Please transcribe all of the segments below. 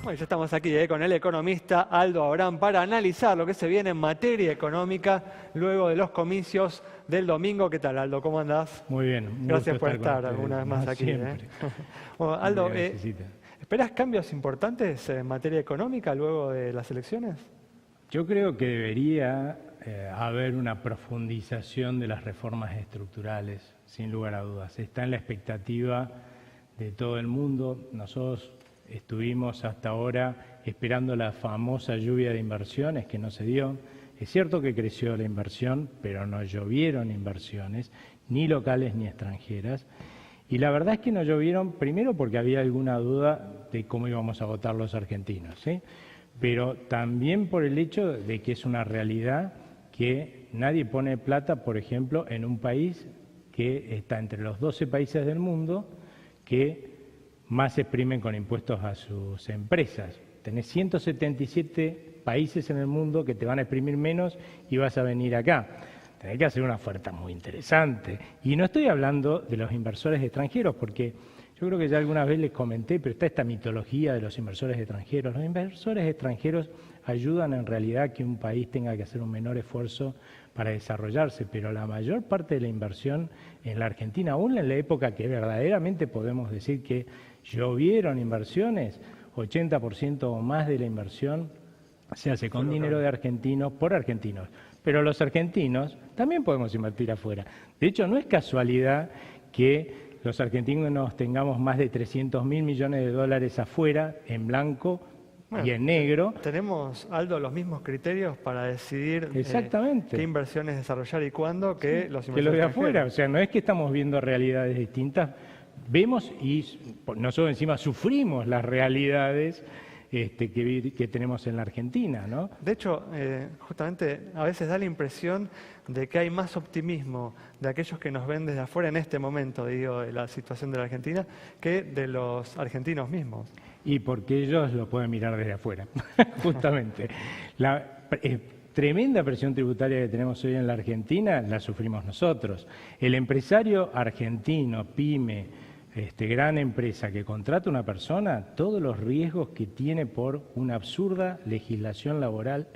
Bueno, ya estamos aquí con el economista Aldo Abrán para analizar lo que se viene en materia económica luego de los comicios del domingo. ¿Qué tal, Aldo? ¿Cómo andás? Muy bien. Un Gracias gusto por estar estar con alguna vez más aquí. Siempre. Bueno, Aldo, Necesita. ¿esperás cambios importantes en materia económica luego de las elecciones? Yo creo que debería haber una profundización de las reformas estructurales, sin lugar a dudas. Está en la expectativa de todo el mundo. Nosotros estuvimos hasta ahora esperando la famosa lluvia de inversiones que no se dio. Es cierto que creció la inversión, pero no llovieron inversiones, ni locales ni extranjeras. Y la verdad es que no llovieron, primero porque había alguna duda de cómo íbamos a votar los argentinos, ¿sí? Pero también por el hecho de que es una realidad que nadie pone plata, por ejemplo, en un país que está entre los 12 países del mundo que más exprimen con impuestos a sus empresas. Tenés 177 países en el mundo que te van a exprimir menos y vas a venir acá. Tenés que hacer una oferta muy interesante. Y no estoy hablando de los inversores extranjeros, porque yo creo que ya alguna vez les comenté, pero está esta mitología de los inversores extranjeros. Los inversores extranjeros ayudan en realidad a que un país tenga que hacer un menor esfuerzo para desarrollarse, pero la mayor parte de la inversión en la Argentina, aún en la época que verdaderamente podemos decir que llovieron inversiones, 80% o más de la inversión se hace con dinero de argentinos, por argentinos. Pero los argentinos también podemos invertir afuera. De hecho, no es casualidad que los argentinos tengamos más de 300.000 millones de dólares afuera, en blanco y en negro. Tenemos, Aldo, los mismos criterios para decidir Exactamente. qué inversiones desarrollar y cuándo que los inversores que los de extranjeros. afuera. O sea, no es que estamos viendo realidades distintas, vemos y nosotros encima sufrimos las realidades que tenemos en la Argentina, ¿no? De hecho, justamente a veces da la impresión de que hay más optimismo de aquellos que nos ven desde afuera en este momento, digo, de la situación de la Argentina, que de los argentinos mismos. Y porque ellos lo pueden mirar desde afuera, justamente. La tremenda presión tributaria que tenemos hoy en la Argentina la sufrimos nosotros. El empresario argentino, pyme, gran empresa que contrata a una persona, todos los riesgos que tiene por una absurda legislación laboral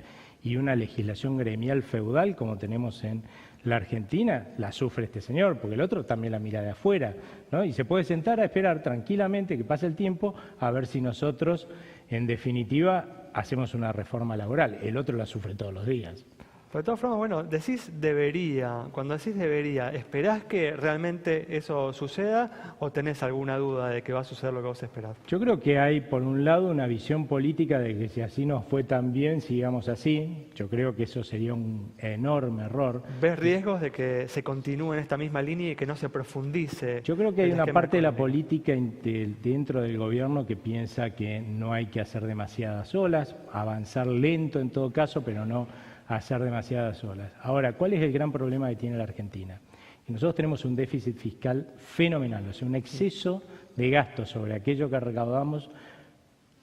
y una legislación gremial feudal como tenemos en la Argentina, la sufre este señor, porque el otro también la mira de afuera, ¿no? Y se puede sentar a esperar tranquilamente que pase el tiempo a ver si nosotros, en definitiva, hacemos una reforma laboral. El otro la sufre todos los días. Pero de todas formas, bueno, decís debería. Cuando decís debería, ¿esperás que realmente eso suceda o tenés alguna duda de que va a suceder lo que vos esperás? Yo creo que hay, por un lado, una visión política de que si así nos fue tan bien, sigamos así. Yo creo que eso sería un enorme error. ¿Ves riesgos de que se continúe en esta misma línea y que no se profundice? Yo creo que hay el una esquema parte de la económico? política dentro del gobierno que piensa que no hay que hacer demasiadas olas, avanzar lento en todo caso, pero no hacer demasiadas olas. Ahora, ¿cuál es el gran problema que tiene la Argentina? Y nosotros tenemos un déficit fiscal fenomenal, o sea, un exceso de gastos sobre aquello que recaudamos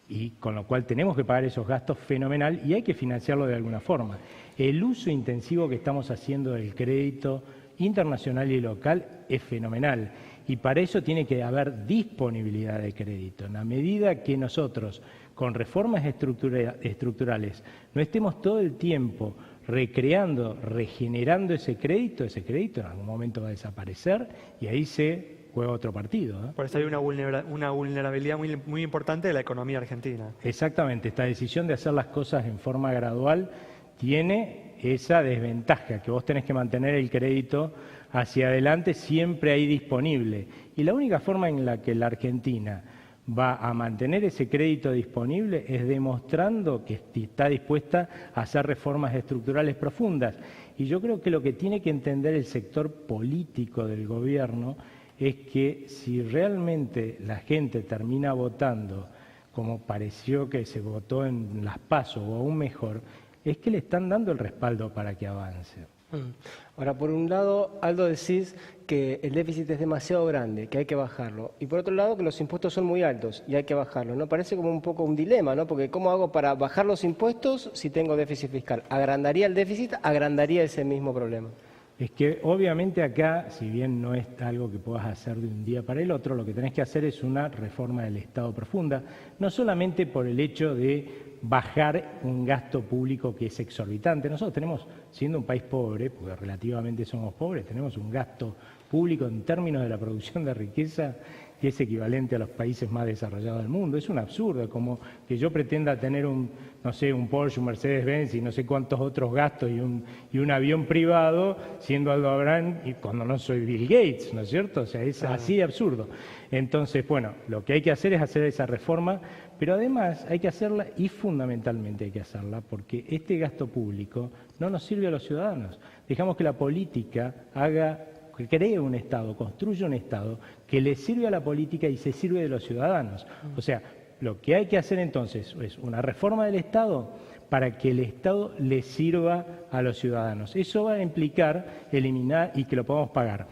y con lo cual tenemos que pagar esos gastos fenomenal y hay que financiarlo de alguna forma. El uso intensivo que estamos haciendo del crédito internacional y local es fenomenal y para eso tiene que haber disponibilidad de crédito. En la medida que nosotros con reformas estructurales no estemos todo el tiempo recreando, regenerando ese crédito en algún momento va a desaparecer y ahí se juega otro partido, ¿eh? Por eso hay una vulnerabilidad muy importante de la economía argentina. Exactamente, esta decisión de hacer las cosas en forma gradual tiene esa desventaja, que vos tenés que mantener el crédito hacia adelante siempre ahí disponible. Y la única forma en la que la Argentina va a mantener ese crédito disponible es demostrando que está dispuesta a hacer reformas estructurales profundas. Y yo creo que lo que tiene que entender el sector político del gobierno es que si realmente la gente termina votando como pareció que se votó en las PASO o aún mejor, es que le están dando el respaldo para que avance. Ahora, por un lado, Aldo, decís que el déficit es demasiado grande, que hay que bajarlo. Y por otro lado, que los impuestos son muy altos y hay que bajarlos, ¿no? Parece como un poco un dilema, ¿no? Porque ¿cómo hago para bajar los impuestos si tengo déficit fiscal? ¿Agrandaría el déficit? ¿Agrandaría ese mismo problema? es que obviamente acá, si bien no es algo que puedas hacer de un día para el otro, lo que tenés que hacer es una reforma del Estado profunda, no solamente por el hecho de bajar un gasto público que es exorbitante. Nosotros tenemos, siendo un país pobre, porque relativamente somos pobres, tenemos un gasto público en términos de la producción de riqueza que es equivalente a los países más desarrollados del mundo. Es un absurdo, como que yo pretenda tener un Porsche, un Mercedes-Benz y no sé cuántos otros gastos y un avión privado, siendo Aldo Abrán, y cuando no soy Bill Gates, ¿no es cierto? O sea, es así de absurdo. Entonces, bueno, lo que hay que hacer es hacer esa reforma, pero además hay que hacerla, y fundamentalmente hay que hacerla, porque este gasto público no nos sirve a los ciudadanos. Dejamos que la política que cree un Estado, construye un Estado que le sirve a la política y se sirve de los ciudadanos. O sea, lo que hay que hacer entonces es una reforma del Estado para que el Estado le sirva a los ciudadanos. Eso va a implicar eliminar, y que lo podamos pagar,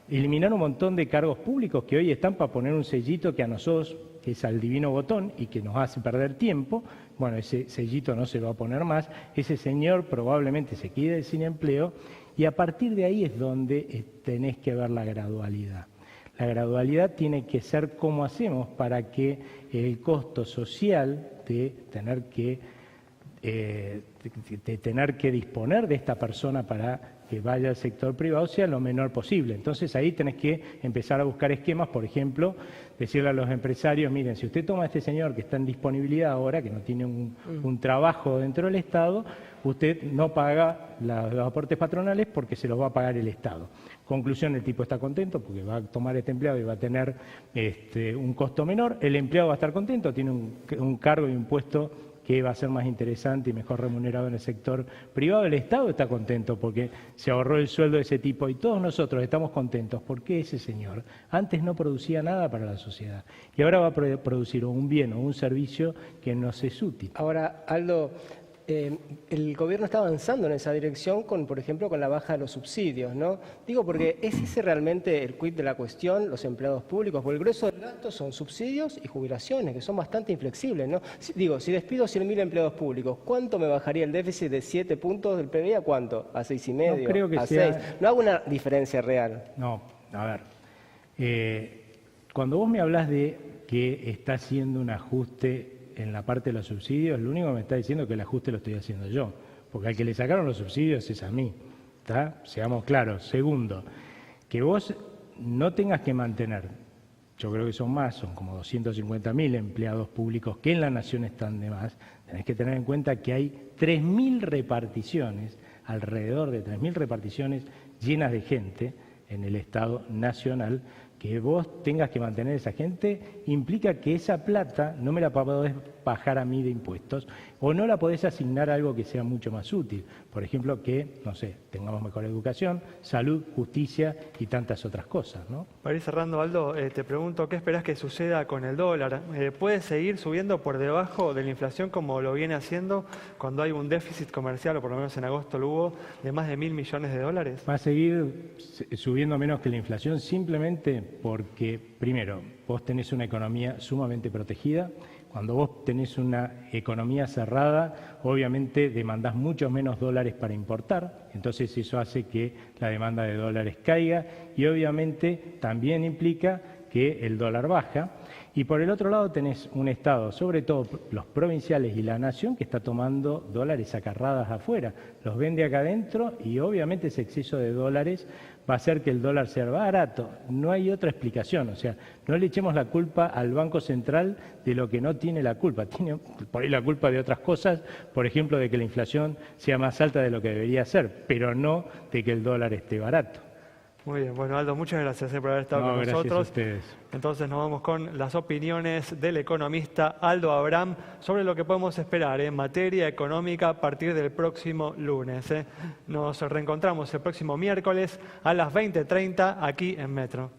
eliminar un montón de cargos públicos que hoy están para poner un sellito que a nosotros, que es al divino botón y que nos hace perder tiempo. Bueno, ese sellito no se va a poner más, ese señor probablemente se quede sin empleo, y a partir de ahí es donde tenés que ver la gradualidad. La gradualidad tiene que ser cómo hacemos para que el costo social de tener que disponer de esta persona para que vaya al sector privado sea lo menor posible. Entonces ahí tenés que empezar a buscar esquemas, por ejemplo, decirle a los empresarios, miren, si usted toma a este señor que está en disponibilidad ahora, que no tiene un trabajo dentro del Estado, usted no paga los aportes patronales porque se los va a pagar el Estado. Conclusión, el tipo está contento porque va a tomar este empleado y va a tener un costo menor, el empleado va a estar contento, tiene un cargo y un puesto que va a ser más interesante y mejor remunerado en el sector privado. El Estado está contento porque se ahorró el sueldo de ese tipo y todos nosotros estamos contentos porque ese señor antes no producía nada para la sociedad y ahora va a producir un bien o un servicio que nos es útil. Ahora, Aldo, el gobierno está avanzando en esa dirección, por ejemplo, con la baja de los subsidios, ¿no? Digo, porque ¿es ese realmente el quid de la cuestión, los empleados públicos? Porque el grueso del gasto son subsidios y jubilaciones, que son bastante inflexibles, ¿no? Si despido 100.000 empleados públicos, ¿cuánto me bajaría el déficit de 7 puntos del PBI a cuánto? ¿A 6,5? No creo que ¿A sea... 6? No hago una diferencia real. No, a ver, cuando vos me hablas de que está haciendo un ajuste en la parte de los subsidios, lo único que me está diciendo es que el ajuste lo estoy haciendo yo, porque al que le sacaron los subsidios es a mí, ¿está? Seamos claros. Segundo, que vos no tengas que mantener, yo creo que son como 250.000 empleados públicos que en la nación están de más, tenés que tener en cuenta que hay 3.000 reparticiones, alrededor de 3.000 reparticiones llenas de gente en el Estado nacional. Que vos tengas que mantener a esa gente implica que esa plata no me la podés bajar a mí de impuestos o no la podés asignar a algo que sea mucho más útil. Por ejemplo, que, no sé, tengamos mejor educación, salud, justicia y tantas otras cosas, ¿no? Para ir cerrando, Aldo, te pregunto, ¿qué esperás que suceda con el dólar? ¿Puede seguir subiendo por debajo de la inflación como lo viene haciendo cuando hay un déficit comercial, o por lo menos en agosto lo hubo, de más de 1.000 millones de dólares? Va a seguir subiendo menos que la inflación simplemente porque, primero, vos tenés una economía sumamente protegida. Cuando vos tenés una economía cerrada, obviamente demandás muchos menos dólares para importar, entonces eso hace que la demanda de dólares caiga y obviamente también implica que el dólar baja. Y por el otro lado tenés un Estado, sobre todo los provinciales y la nación, que está tomando dólares a carradas afuera, los vende acá adentro y obviamente ese exceso de dólares va a hacer que el dólar sea barato. No hay otra explicación, o sea, no le echemos la culpa al Banco Central de lo que no tiene la culpa. Tiene por ahí la culpa de otras cosas, por ejemplo, de que la inflación sea más alta de lo que debería ser, pero no de que el dólar esté barato. Muy bien, bueno, Aldo, muchas gracias por haber estado con nosotros. Gracias a ustedes. Entonces nos vamos con las opiniones del economista Aldo Abrán sobre lo que podemos esperar en materia económica a partir del próximo lunes. Nos reencontramos el próximo miércoles a las 20:30 aquí en Metro.